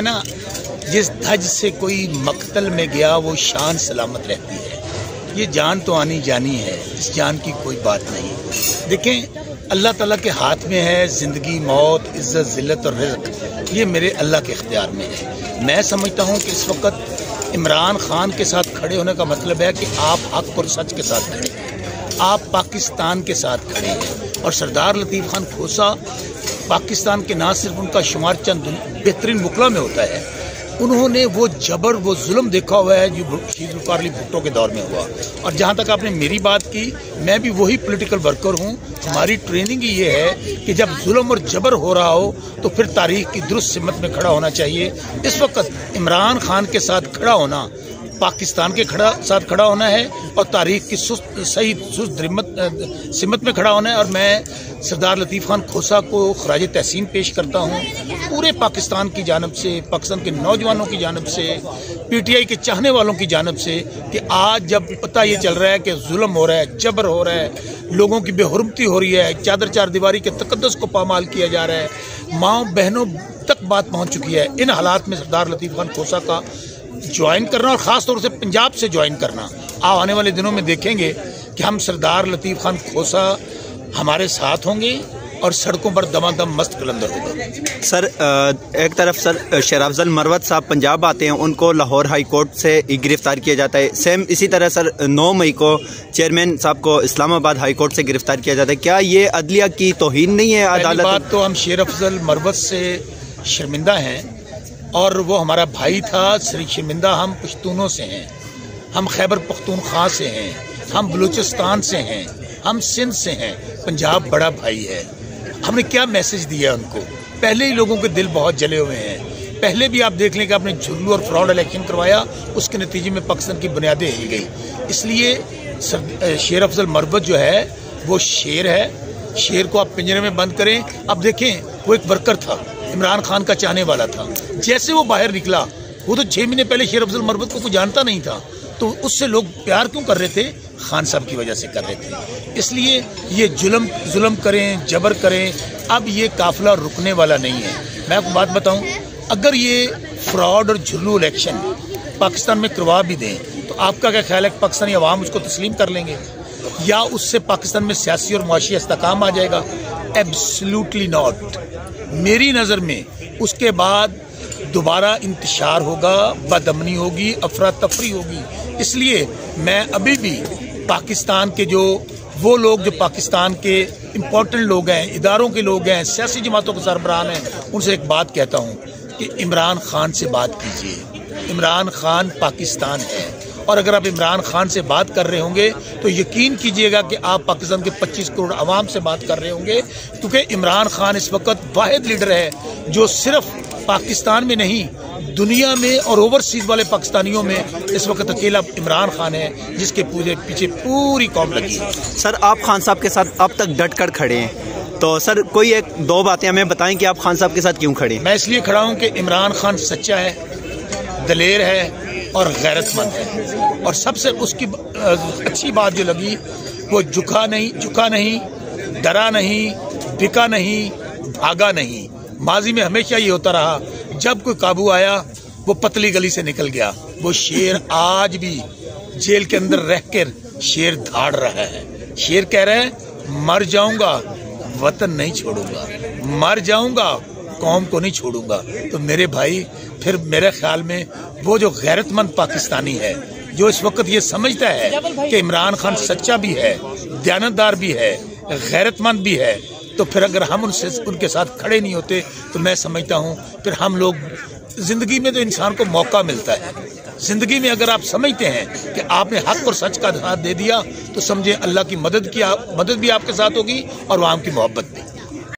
ہے ना, जिस धज से कोई मकतल में गया वो शान सलामत रहती है। ये जान तो आनी जानी है, इस जान की कोई बात नहीं। देखें, अल्लाह ताला के हाथ में है ज़िंदगी, मौत, इज़्ज़त, ज़िल्लत और रिज़्क़। ये मेरे अल्लाह के इख्तियार में है। मैं समझता हूँ कि इस वक्त इमरान खान के साथ खड़े होने का मतलब है कि आप हक़ और सच के साथ खड़े हैं, आप पाकिस्तान के साथ खड़े हैं। और सरदार लतीफ़ खान खोसा पाकिस्तान के ना सिर्फ उनका शुमार चंद बेहतरीन मुकला में होता है, उन्होंने वो जबर, वो जुल्म देखा हुआ है जो शहीद ज़ुल्फ़िकार अली भुट्टो के दौर में हुआ। और जहाँ तक आपने मेरी बात की, मैं भी वही पॉलिटिकल वर्कर हूँ। हमारी ट्रेनिंग ही ये है कि जब जुल्म और जबर हो रहा हो तो फिर तारीख की दुरुस्त सिमत में खड़ा होना चाहिए। इस वक्त इमरान खान के साथ खड़ा होना पाकिस्तान के साथ खड़ा होना है और तारीख की सही सिमत में खड़ा होना है। और मैं सरदार लतीफ़ खान खोसा को खराज तहसीन पेश करता हूँ पूरे पाकिस्तान की जानब से, पाकिस्तान के नौजवानों की जानब से, PTI के चाहने वालों की जानब से, कि आज जब पता ये चल रहा है कि जुल्म हो रहा है, जबर हो रहा है, लोगों की बेहुरमती हो रही है, चादर चार दीवारी के तकद्दुस को पामाल किया जा रहा है, माँ बहनों तक बात पहुँच चुकी है। इन हालात में सरदार लतीफ़ खान खोसा का ज्वाइन करना और ख़ास तौर से पंजाब से ज्वाइन करना, आप आने वाले दिनों में देखेंगे कि हम सरदार लतीफ़ खान खोसा हमारे साथ होंगे और सड़कों पर दमादम मस्त कलंदर होगा। सर, एक तरफ सर शेर अफजल मरवत साहब पंजाब आते हैं, उनको लाहौर हाई कोर्ट से गिरफ्तार किया जाता है। सेम इसी तरह सर 9 मई को चेयरमैन साहब को इस्लामाबाद हाई कोर्ट से गिरफ्तार किया जाता है। क्या ये अदलिया की तौहीन नहीं है? अदालत बात तो हम शेर अफजल मरवत से शर्मिंदा हैं और वो हमारा भाई था। शर्मिंदा हम पश्तूनों से हैं, हम खैबर पख्तूनख्वा से हैं, हम बलूचिस्तान से हैं, हम सिंध से हैं। पंजाब बड़ा भाई है। हमने क्या मैसेज दिया उनको? पहले ही लोगों के दिल बहुत जले हुए हैं। पहले भी आप देख लें कि आपने झुल्लू और फ्रॉड इलेक्शन करवाया, उसके नतीजे में पाकिस्तान की बुनियादें हिल गई। इसलिए शेर अफजल मरवत जो है वो शेर है, शेर को आप पिंजरे में बंद करें। अब देखें, वो एक वर्कर था, इमरान खान का चाहने वाला था। जैसे वो बाहर निकला, वो तो 6 महीने पहले शेर अफजल मरवत को कोई जानता नहीं था, तो उससे लोग प्यार क्यों कर रहे थे? खान साहब की वजह से कर रहे थे। इसलिए ये जुल्म करें, जबर करें, अब ये काफिला रुकने वाला नहीं है। मैं आपको बात बताऊं, अगर ये फ्रॉड और झुल्लू इलेक्शन पाकिस्तान में करवा भी दें तो आपका क्या ख्याल है कि पाकिस्तानी अवाम उसको तस्लीम कर लेंगे या उससे पाकिस्तान में सियासी और मुआशी इस्तेहकाम आ जाएगा? Absolutely not. मेरी नज़र में उसके बाद दोबारा इंतशार होगा, बदअमनी होगी, अफरा तफरी होगी। इसलिए मैं अभी भी पाकिस्तान के वो लोग जो पाकिस्तान के इम्पोर्टेंट लोग हैं, इदारों के लोग हैं, सियासी जमातों के सरबराह हैं, उनसे एक बात कहता हूँ कि इमरान खान से बात कीजिए। इमरान खान पाकिस्तान है और अगर आप इमरान खान से बात कर रहे होंगे तो यकीन कीजिएगा कि आप पाकिस्तान के 25 करोड़ आवाम से बात कर रहे होंगे, क्योंकि इमरान खान इस वक्त वाहिद लीडर है जो सिर्फ पाकिस्तान में नहीं, दुनिया में और ओवरसीज वाले पाकिस्तानियों में इस वक्त अकेला इमरान खान है जिसके पीछे पूरी कौम लगी है। सर, आप खान साहब के साथ अब तक डट कर खड़े हैं, तो सर कोई 1-2 बातें हमें बताएं कि आप खान साहब के साथ क्यों खड़े हैं? मैं इसलिए खड़ा हूँ कि इमरान खान सच्चा है, दलेर है और गैरतमंद है। और सबसे उसकी अच्छी बात जो लगी, वो झुका नहीं, डरा नहीं, बिका नहीं, भागा नहीं। माजी में हमेशा ये होता रहा, जब कोई काबू आया वो पतली गली से निकल गया। वो शेर आज भी जेल के अंदर रह कर शेर धाड़ रहा है। शेर कह रहा है, मर जाऊंगा वतन नहीं छोड़ूंगा, मर जाऊंगा कौम को नहीं छोड़ूंगा। तो मेरे भाई, फिर मेरे ख्याल में वो जो गैरतमंद पाकिस्तानी है, जो इस वक्त ये समझता है कि इमरान खान सच्चा भी है, दयानतदार भी है, गैरतमंद भी है, तो फिर अगर हम उनके साथ खड़े नहीं होते तो मैं समझता हूँ फिर हम लोग, जिंदगी में तो इंसान को मौका मिलता है। जिंदगी में अगर आप समझते हैं कि आपने हक और सच का साथ दे दिया तो समझे अल्लाह की मदद भी आपके साथ होगी और वहाँ की मोहब्बत भी।